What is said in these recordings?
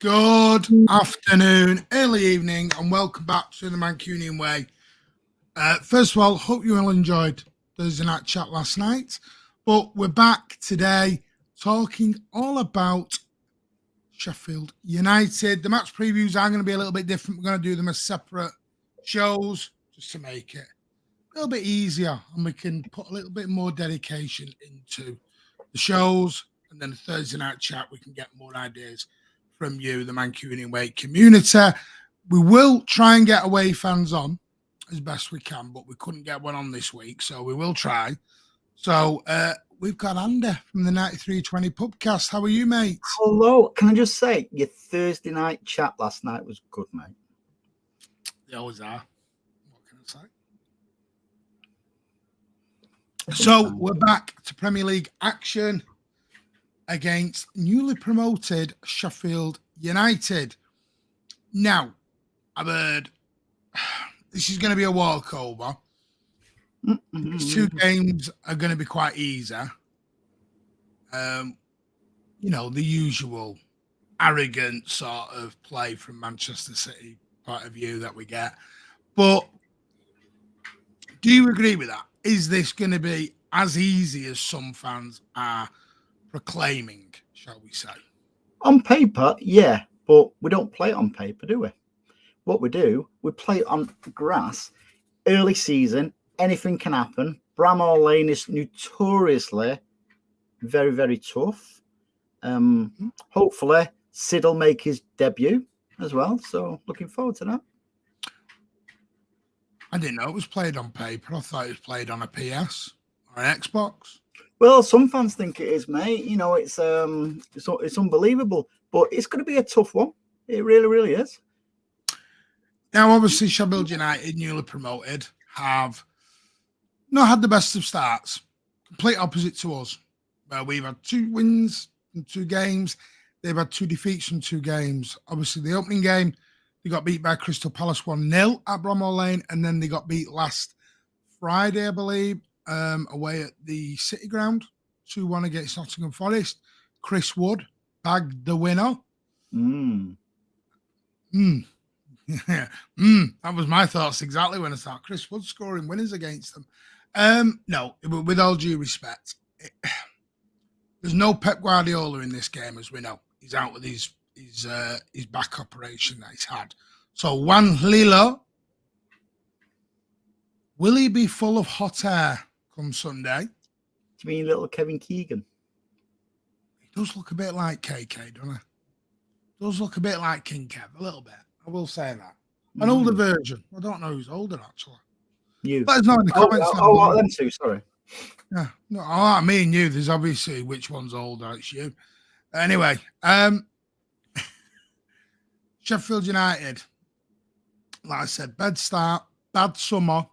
Good afternoon, early evening, and welcome back to the Mancunian Way. First of all, hope you all enjoyed Thursday night chat last night, but we're back today talking all about Sheffield United. The match previews are going to be a little bit different. We're going to do them as separate shows just to make it a little bit easier, and we can put a little bit more dedication into the shows, and then the Thursday night chat, we can get more ideas from you, the Mancunian Way community. We will try and get away fans on as best we can, but we couldn't get one on this week, so we will try. So we've got Andy from the 9320 Pubcast. How are you, mate? Hello. Can I just say, your Thursday night chat last night was good, mate. They always are. What can I say? So we're back to Premier League action against newly promoted Sheffield United. Now, I've heard this is going to be a walkover. These two games are going to be quite easy. You know, the usual arrogant sort of play from Manchester City point of view that we get. But do you agree with that? Is this going to be as easy as some fans are proclaiming, shall we say? On paper, yeah, but we don't play it on paper, do we? What we do, we play it on grass. Early season, anything can happen. Bramall Lane is notoriously very, very tough. Hopefully, Sid will make his debut as well. So looking forward to that. I didn't know it was played on paper. I thought it was played on a PS or an Xbox. Well, some fans think it is, mate. You know, it's unbelievable, but it's going to be a tough one. It really, really is. Now, obviously, Sheffield United newly promoted. have not had the best of starts. Complete opposite to us. We've had 2 wins in 2 games. They've had 2 defeats in 2 games. Obviously, the opening game, they got beat by Crystal Palace 1-0 at Bramall Lane, and then they got beat last Friday, I believe, away at the City Ground, 2-1 against Nottingham Forest. Chris Wood bagged the winner. That was my thoughts exactly when I saw Chris Wood scoring winners against them. No, with all due respect, there's no Pep Guardiola in this game, as we know. He's out with his back operation that he's had. So Juan Lilo, will he be full of hot air come Sunday? Do you mean little Kevin Keegan? He does look a bit like KK, doesn't he? Does look a bit like King Kev, a little bit. I will say that. An older version. I don't know who's older, actually. You. Let us know in the comments. Them two, sorry. Yeah. No, me and you, there's obviously which one's older. It's you. Anyway, Sheffield United, like I said, bad start, bad summer,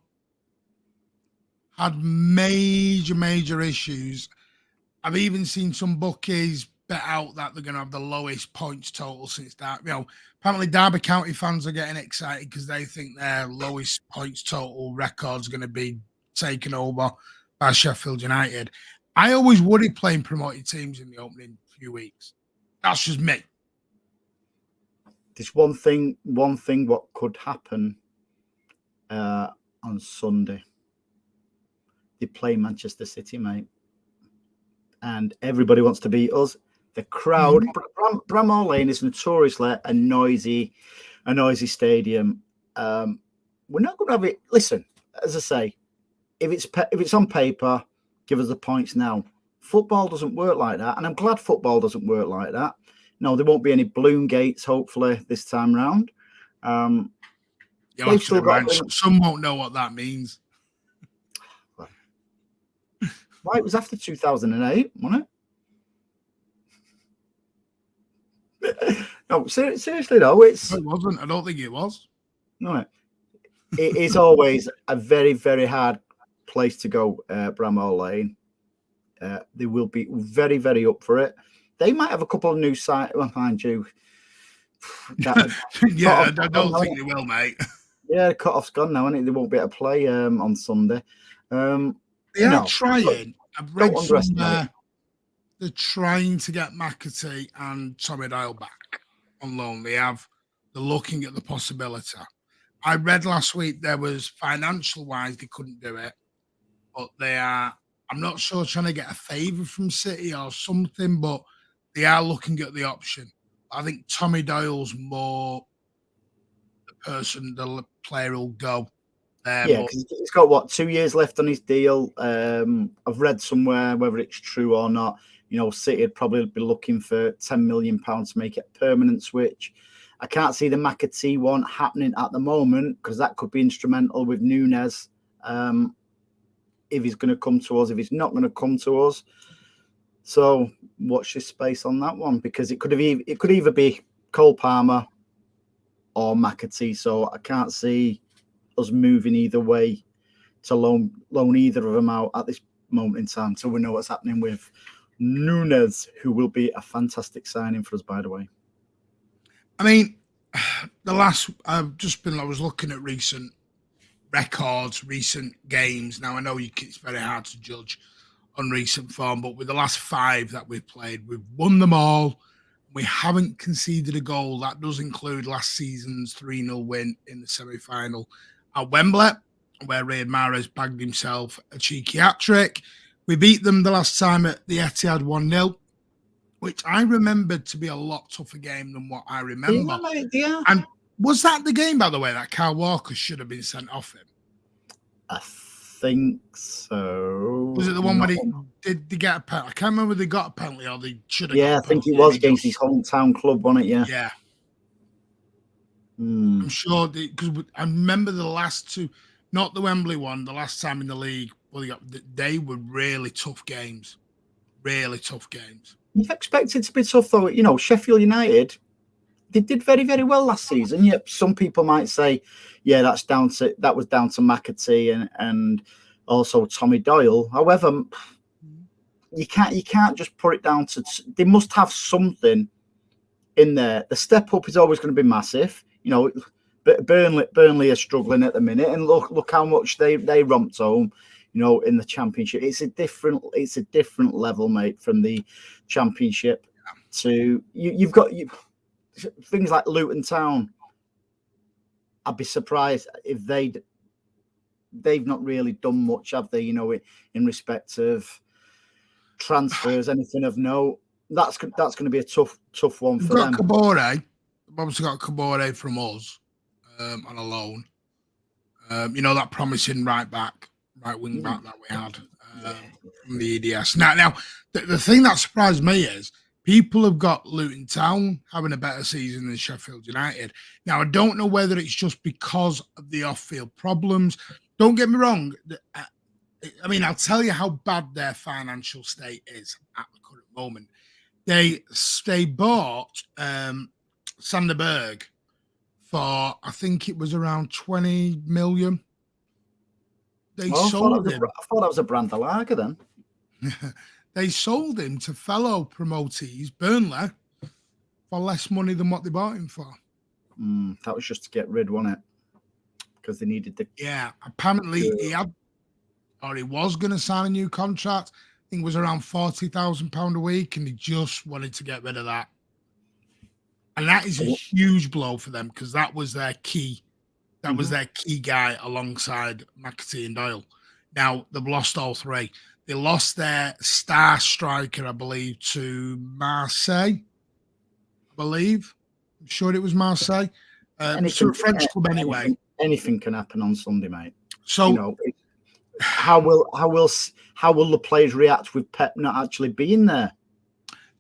had major issues. I've even seen some bookies bet out that they're going to have the lowest points total since that. Apparently Derby County fans are getting excited because they think their lowest points total record is going to be taken over by Sheffield United. I always worry playing promoted teams in the opening few weeks. That's just me. There's one thing what could happen on Sunday. They play Manchester City, mate. And everybody wants to beat us. The crowd, Bramall Lane is notoriously a noisy stadium. We're not going to have it. Listen, as I say, if it's on paper, give us the points now. Football doesn't work like that, and I'm glad football doesn't work like that. No, there won't be any balloon gates, hopefully, this time round. Some won't know what that means. Well, it was after 2008, wasn't it? No, seriously though, it wasn't. I don't think it was. No, it is always a very, very hard place to go. Bramall Lane. They will be very, very up for it. They might have a couple of new sites. Well, mind you, yeah, I don't think they will, mate. Yeah, the cut-off's gone now, isn't it? They won't be able to play on Sunday. They are trying. I've read somewhere they're trying to get McAtee and Tommy Doyle back on loan. They're looking at the possibility. I read last week there was financial wise they couldn't do it, but I'm not sure, trying to get a favour from City or something, but they are looking at the option. I think Tommy Doyle's more the player will go. Yeah, because he's got 2 years left on his deal. I've read somewhere, whether it's true or not, City would probably be looking for £10 million to make it a permanent switch. I can't see the McAtee one happening at the moment because that could be instrumental with Núñez. If he's going to come to us, if he's not going to come to us. So watch this space on that one, because it could either be Cole Palmer or McAtee. So I can't see us moving either way to loan either of them out at this moment in time. So we know what's happening with Núñez, who will be a fantastic signing for us, by the way. I mean, I was looking at recent records, recent games. Now I know it's very hard to judge on recent form, but with the last 5 that we've played, we've won them all. We haven't conceded a goal. That does include last season's 3-0 win in the semi-final at Wembley, where Riyad Mahrez bagged himself a cheeky hat-trick. We beat them the last time at the Etihad 1-0, which I remembered to be a lot tougher game than what I remember. Yeah. And was that the game, by the way, that Kyle Walker should have been sent off him? I think so. Was it the one where did they get a penalty? I can't remember if they got a penalty or they should have got a penalty. Yeah, I think it was against his hometown club, wasn't it? Yeah. Yeah. I'm sure, because I remember the last 2, not the Wembley one, the last time in the league, they were really tough games. Really tough games. You expect it to be tough, though. Sheffield United, they did very, very well last season. Yep, some people might say, yeah, that was down to McAtee and also Tommy Doyle. However, you can't just put it down to. They must have something in there. The step up is always going to be massive. You know, but Burnley are struggling at the minute, and look how much they romped home. You know, in the Championship, it's a different level, mate, from the Championship to you've got things like Luton Town. I'd be surprised if they've not really done much, have they? You know, in respect of transfers, anything of note. That's going to be a tough one for them. Kabore. We've obviously got Kabore from us on a loan. You know, that promising right wing back that we had from the EDS. Now the thing that surprised me is people have got Luton Town having a better season than Sheffield United. Now, I don't know whether it's just because of the off-field problems. Don't get me wrong. I mean, I'll tell you how bad their financial state is at the current moment. They bought Sanderberg for, I think it was around 20 million. They sold him. I thought that was a brand of lager then. They sold him to fellow promotees, Burnley, for less money than what they bought him for. That was just to get rid, wasn't it? Because they needed the... Yeah, apparently he was going to sign a new contract. I think it was around £40,000 a week, and he just wanted to get rid of that. And that is a huge blow for them because that was their key. That was their key guy alongside McAtee and Doyle. Now, they've lost all three. They lost their star striker, I believe, to Marseille. I believe. I'm sure it was Marseille. So a French club anyway. Anything can happen on Sunday, mate. So, you know, how will the players react with Pep not actually being there?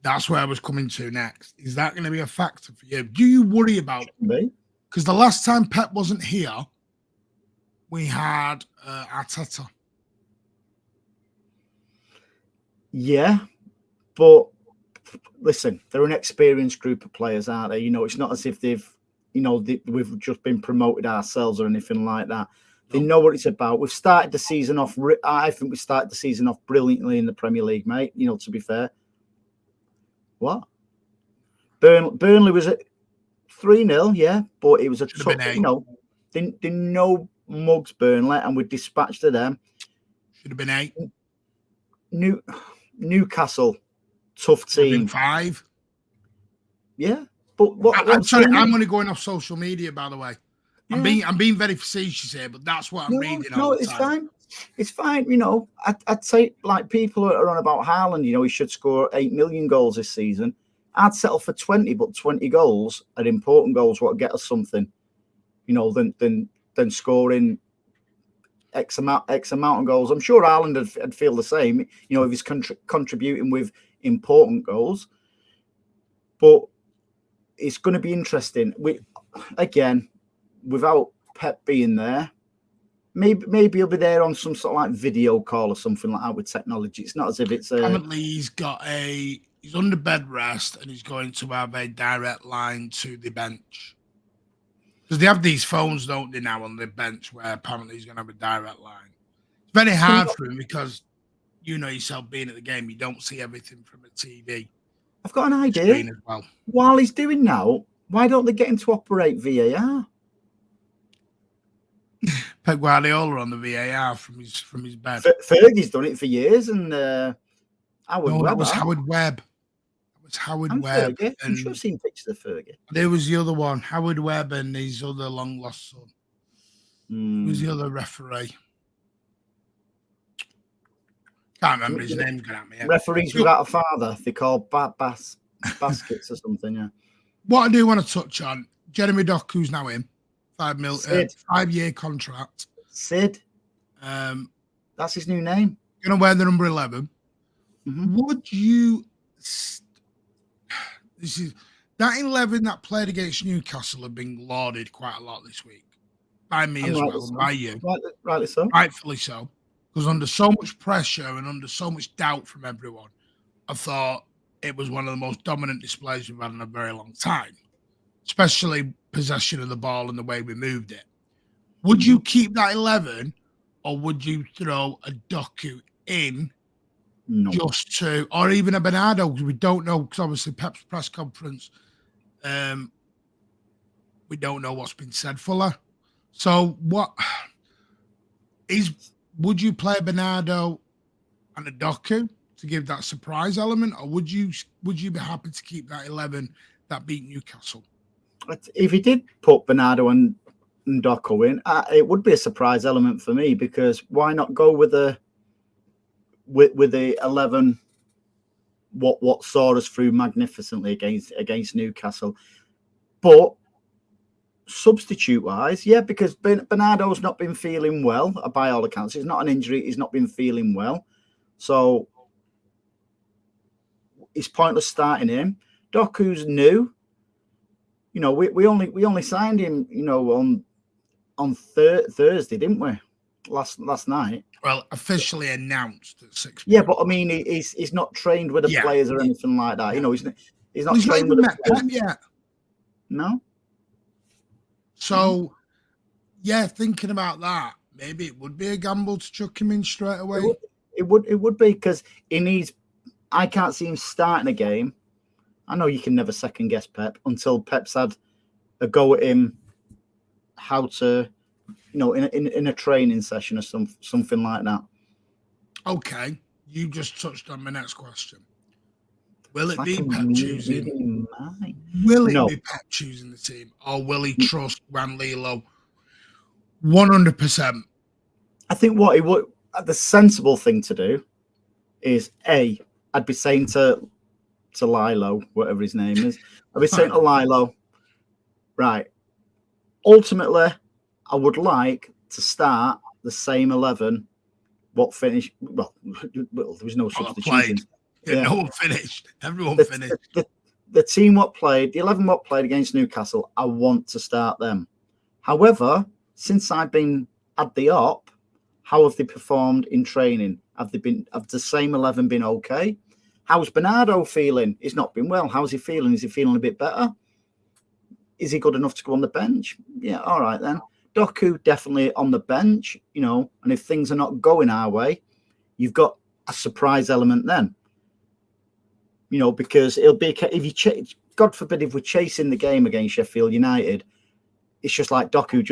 That's where I was coming to next. Is that going to be a factor for you? Do you worry about it? Because the last time Pep wasn't here, we had Arteta. Yeah, but listen, they're an experienced group of players, aren't they? You know, it's not as if we've just been promoted ourselves or anything like that. They know what it's about. We've started the season off. I think we started the season off brilliantly in the Premier League, mate. You know, to be fair. What? Burnley was at 3-0, yeah, but it was a tough. You know, they no mugs Burnley, and we dispatched to them. Should have been 8. Newcastle, tough team. 5. Yeah, but I'm sorry, I'm only going off social media, by the way. Yeah. I'm being very facetious here, but that's what I'm reading. No, it's fine. It's fine. You know, I'd say like people are on about Haaland. You know, he should score 8 million goals this season. I'd settle for 20, but 20 goals are important goals. What get us something, you know, than scoring X amount of goals. I'm sure Haaland would feel the same. You know, if he's contributing with important goals. But it's going to be interesting. Without Pep being there, maybe he'll be there on some sort of like video call or something like that with technology. It's not as if it's Apparently he's under bed rest and he's going to have a direct line to the bench. Because they have these phones, don't they, now on the bench where apparently he's going to have a direct line. It's very hard for him because you know yourself being at the game, you don't see everything from a TV. I've got an idea. As well. While he's doing now, why don't they get him to operate VAR? Pep Guardiola on the VAR from his bed. Fergie's done it for years, and that was Howard Webb. Webb. Fergie. I'm sure I've seen pictures of Fergie. There was the other one, Howard Webb, and his other long lost son. Who was the other referee? Can't remember his name. Referees without a father. They call baskets or something. Yeah. What I do want to touch on, Jeremy Doku's now in 5-year contract. Sid. That's his new name. Going to wear the number 11. Would you? That 11 that played against Newcastle have been lauded quite a lot this week by me as well, and by you. Rightly so. Rightfully so. Because under so much pressure and under so much doubt from everyone, I thought it was one of the most dominant displays we've had in a very long time. especially possession of the ball and the way we moved it. Would you keep that 11, or would you throw a Doku in just to, or even a Bernardo? Because we don't know, because obviously Pep's press conference, we don't know what's been said fully. So would you play a Bernardo and a Doku to give that surprise element, or would you be happy to keep that 11 that beat Newcastle? If he did put Bernardo and Doku in, it would be a surprise element for me, because why not go with the 11? What saw us through magnificently against Newcastle, but substitute wise, yeah, because Bernardo's not been feeling well by all accounts. It's not an injury; he's not been feeling well, so it's pointless starting him. Doku's new. You know, we only signed him, you know, on Thursday, didn't we? Last night. Well, officially announced at 6 Yeah, but I mean, he's not trained with the players or anything like that. You know, he's not trained with the Pep yet. No. So, yeah, thinking about that, maybe it would be a gamble to chuck him in straight away. It would be, because he needs. I can't see him starting a game. I know you can never second guess Pep until Pep's had a go at him, how to, you know, in a training session or something like that. Okay, you just touched on my next question. Will it be Pep choosing? Will it be Pep choosing the team, or will he trust Juan Lilo 100%? I think what he would, the sensible thing to do is I'd be saying to Lilo, whatever his name is, I'd be saying to Lilo, right, ultimately, I would like to start the same 11. What finished? Well, there was no substitution. Yeah, no one finished. Everyone finished. The team what played, the 11 what played against Newcastle, I want to start them. However, since I've been at the op, how have they performed in training? Have the same 11 been okay? How's Bernardo feeling? He's not been well. How's he feeling? Is he feeling a bit better? Is he good enough to go on the bench? Yeah, all right then. Doku definitely on the bench, you know, and if things are not going our way, you've got a surprise element then. You know, because it'll be, if you God forbid, if we're chasing the game against Sheffield United, it's just like, Doku,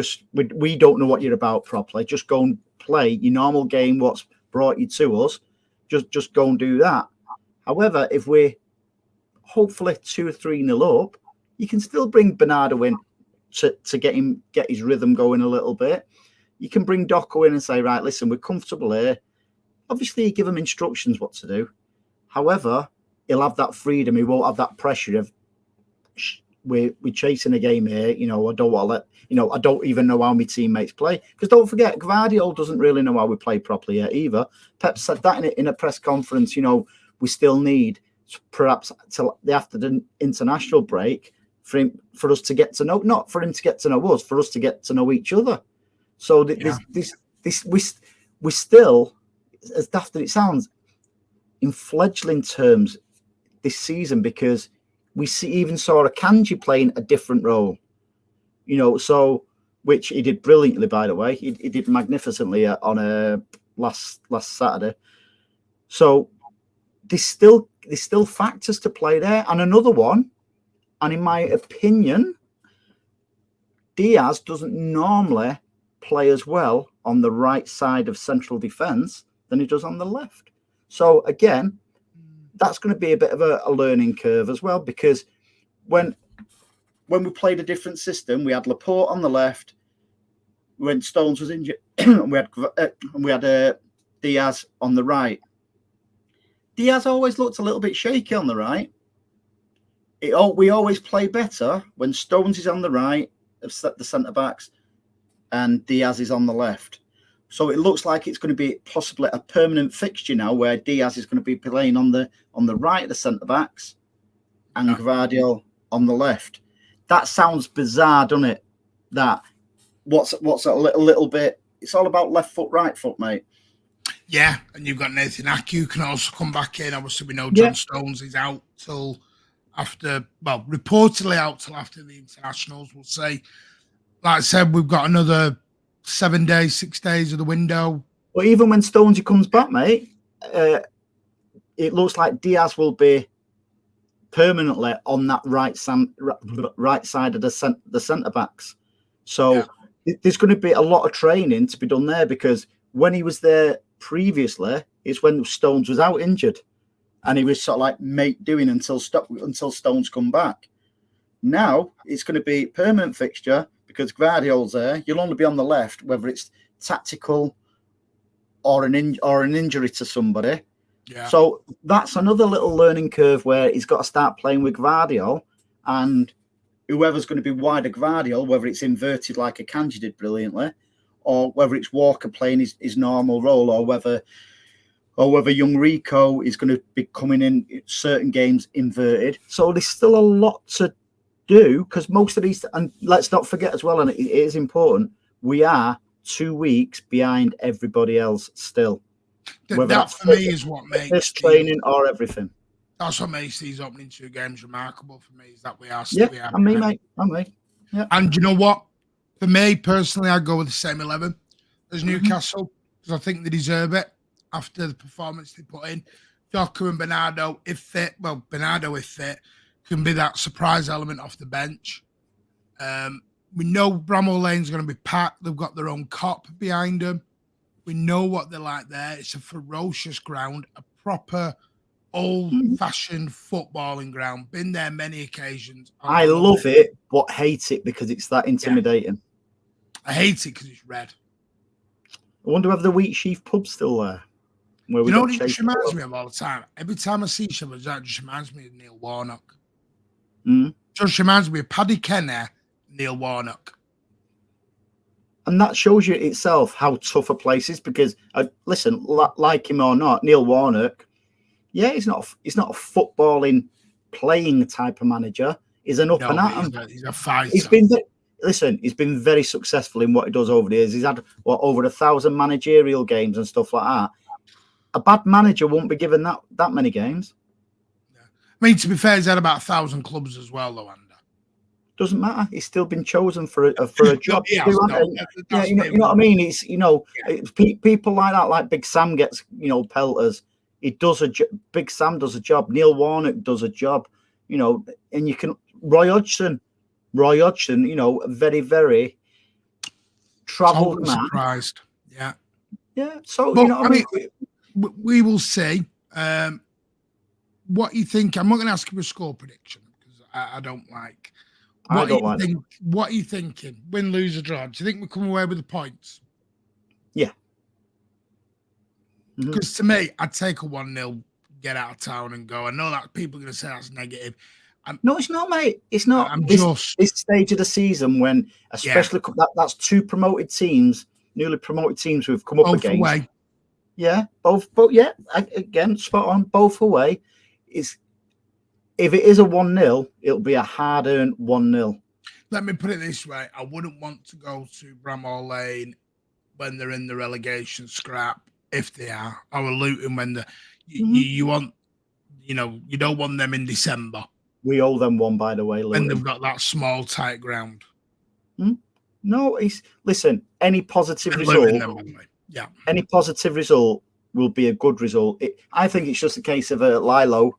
we don't know what you're about properly. Just go and play your normal game, what's brought you to us. Just go and do that. However, if we're hopefully 2 or 3-0 up, you can still bring Bernardo in to get his rhythm going a little bit. You can bring Doku in and say, right, listen, we're comfortable here. Obviously, you give him instructions what to do. However, he'll have that freedom. He won't have that pressure of we're chasing a game here. You know, I don't want to let, you know, I don't even know how my teammates play. Because don't forget, Gvardiol doesn't really know how we play properly yet either. Pep said that in a press conference. You know, we still need perhaps till after the international break for us to get to know, not for him to get to know us, for us to get to know each other. So we still, as daft as it sounds, in fledgling terms this season, because we even saw Akanji playing a different role, you know, so which he did brilliantly, by the way. He did magnificently on last Saturday. So there's still factors to play there. And another one, and in my opinion, Diaz doesn't normally play as well on the right side of central defence than he does on the left. So again, that's going to be a bit of a learning curve as well, because when we played a different system, we had Laporte on the left, when Stones was injured, and we had Diaz on the right. Diaz always looked a little bit shaky on the right. We always play better when Stones is on the right of the centre backs and Diaz is on the left. So it looks like it's going to be possibly a permanent fixture now, where Diaz is going to be playing on the right of the centre backs and Gvardiol on the left. That sounds bizarre, doesn't it? That what's a little bit. It's all about left foot, right foot, mate. Yeah, and you've got Nathan Ake who can also come back in. Obviously, we know John Stones is out till after, well, reportedly out till after the internationals. We'll see. Like I said, we've got another 7 days, 6 days of the window. But even when Stonesy comes back, mate, it looks like Diaz will be permanently on that right side of the centre backs. So there's going to be a lot of training to be done there, because when he was there previously, it's when Stones was out injured, and he was sort of like mate doing until Stones come back. Now it's going to be permanent fixture because Gvardiol's there. You'll only be on the left, whether it's tactical or an injury to somebody. Yeah. So that's another little learning curve where he's got to start playing with Gvardiol, and whoever's going to be wider Gvardiol, whether it's inverted like Akanji did brilliantly, or whether it's Walker playing his normal role, or whether young Rico is going to be coming in certain games inverted. So there's still a lot to do, because most of these, and let's not forget as well, and it is important, we are 2 weeks behind everybody else still. That for me is what makes this training or everything. That's what makes these opening 2 games remarkable for me, is that we are. Yeah, I'm me, mate. I'm me. Yeah. And you know what? For me personally, I'd go with the same 11 as Newcastle, because I think they deserve it after the performance they put in. Joker and Bernardo, if fit, can be that surprise element off the bench. We know Bramall Lane's going to be packed. They've got their own cop behind them. We know what they're like there. It's a ferocious ground, a proper old-fashioned footballing ground. Been there many occasions. I love it, but hate it because it's that intimidating. Yeah. I hate it because it's red. I wonder if the Wheat Sheaf pub's still there. You know what it just reminds me of all the time? Every time I see someone, that just reminds me of Neil Warnock. Just reminds me of Paddy Kenner, Neil Warnock. And that shows you itself how tough a place is, because, listen, like him or not, Neil Warnock, yeah, he's not a footballing, playing type of manager. He's an up and at. He's a fighter. He's been very successful in what he does over the years. He's had over 1,000 managerial games and stuff like that. A bad manager won't be given that many games. Yeah. I mean, to be fair, he's had about 1,000 clubs as well, though, Andy. Doesn't matter. He's still been chosen for a job. You know what I mean? It's people like that, like Big Sam gets pelters. He does Big Sam does a job. Neil Warnock does a job. And you can Roy Hodgson, very, very travelled man. Surprised. Yeah. Yeah. So but, I mean, we will see. What you think? I'm not going to ask you a score prediction because I don't like. What are you thinking? Win, lose, or draw? Do you think we come away with the points? Yeah. Because to me, I'd take a 1-0, get out of town and go. I know that people are going to say that's negative. No, it's not, mate. It's not. This stage of the season when, especially that's 2 promoted teams, newly promoted teams who've come up against. Away. Yeah, both. But yeah, again, spot on. Both away. If it is a 1-0, it'll be a hard-earned 1-0. Let me put it this way. I wouldn't want to go to Bramall Lane when they're in the relegation scrap, if they are. Or Luton when you want, you don't want them in December. We owe them one, by the way, Luton. And they've got that small, tight ground. No, listen, any positive result, any positive result will be a good result. I think it's just a case of Lilo,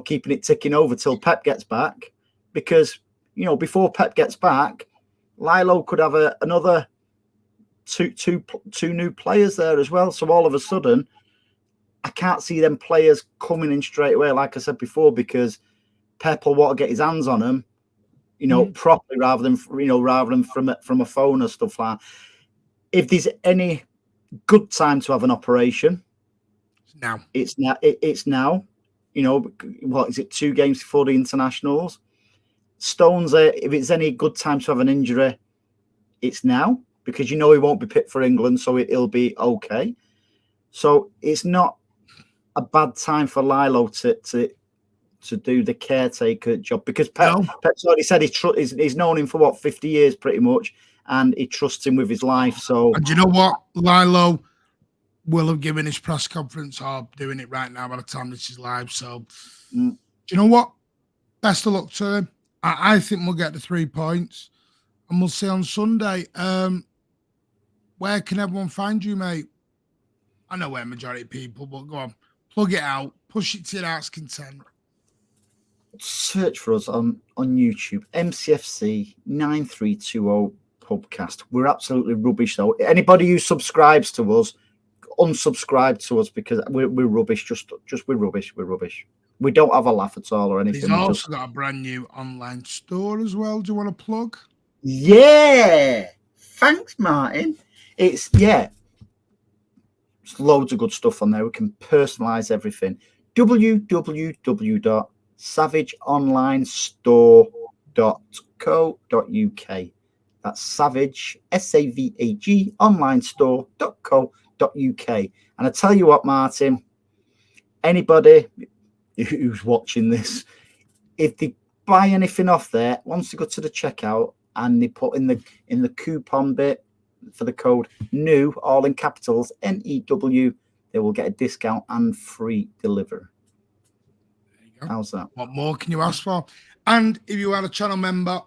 keeping it ticking over till Pep gets back, because before Pep gets back, Lilo could have another two new players there as well. So all of a sudden, I can't see them players coming in straight away, like I said before, because Pep will want to get his hands on them, properly rather than from a phone or stuff like that. If there's any good time to have an operation, it's now. What is it? 2 games before the internationals. Stones, if it's any good time to have an injury, it's now, because he won't be picked for England, so it'll be okay. So it's not a bad time for Lilo to do the caretaker job, because Pep's already said he's known him for 50 years pretty much, and he trusts him with his life. So, and you know what, Lilo will have given his press conference, or doing it right now by the time this is live. So Do you know what? Best of luck to him. I think we'll get the 3 points, and we'll see on Sunday. Where can everyone find you, mate? I know where majority of people, but go on, plug it out, push it to your heart's content. Search for us on YouTube, MCFC 9320 Pubcast. We're absolutely rubbish, though. Anybody who subscribes to us, unsubscribe to us, because we're rubbish. Just we're rubbish. We're rubbish. We don't have a laugh at all or anything. He's also got a brand new online store as well. Do you want to plug? Yeah. Thanks, Martin. It's loads of good stuff on there. We can personalize everything. www.savageonlinestore.co.uk. That's Savage, SAVAG, onlinestore.co.uk. And I tell you what, Martin, anybody who's watching this, if they buy anything off there, once they go to the checkout and they put in the coupon bit for the code NEW, all in capitals, NEW, they will get a discount and free delivery. There you go. How's that? What more can you ask for? And if you are a channel member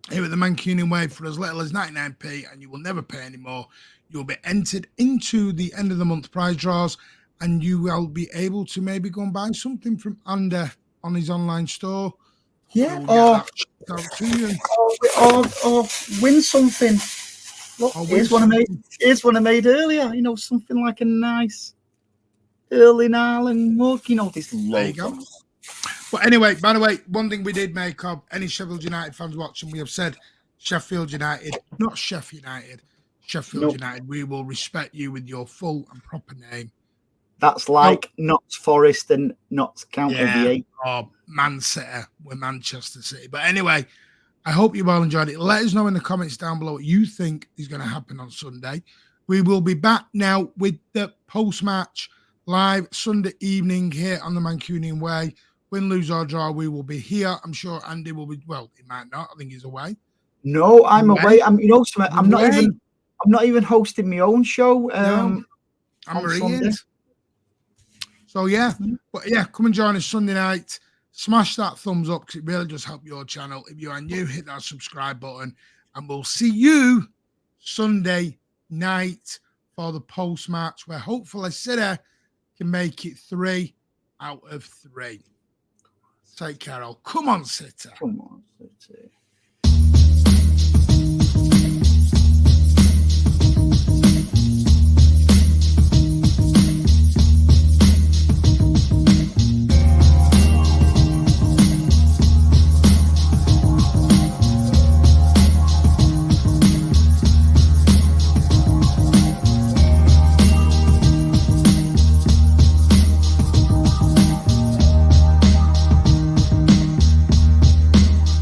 here at the Mancunian Way for as little as 99p, and you will never pay any more, you'll be entered into the end of the month prize draws, and you will be able to maybe go and buy something from Andy on his online store. Yeah, or win something. Look, here's one I made earlier. You know, something like a nice Erling Haaland mug. You know, this logo. But anyway, by the way, one thing we did make of any Sheffield United fans watching, we have said Sheffield United, not Sheffield United. Sheffield United, we will respect you with your full and proper name. That's like Notts Forest and Notts County. Or Man City, we're Manchester City. But anyway, I hope you all enjoyed it. Let us know in the comments down below what you think is going to happen on Sunday. We will be back now with the post-match live Sunday evening here on the Mancunian Way. Win, lose or draw, we will be here. I'm sure Andy will be. Well, he might not. I think he's away. No, I'm away. I'm not even hosting my own show. No, I'm Sunday. So yeah, but yeah, come and join us Sunday night. Smash that thumbs up because it really does help your channel. If you are new, hit that subscribe button, and we'll see you Sunday night for the post match, where hopefully City can make it 3 out of 3. Take care, all. Come on, City. Come on, City.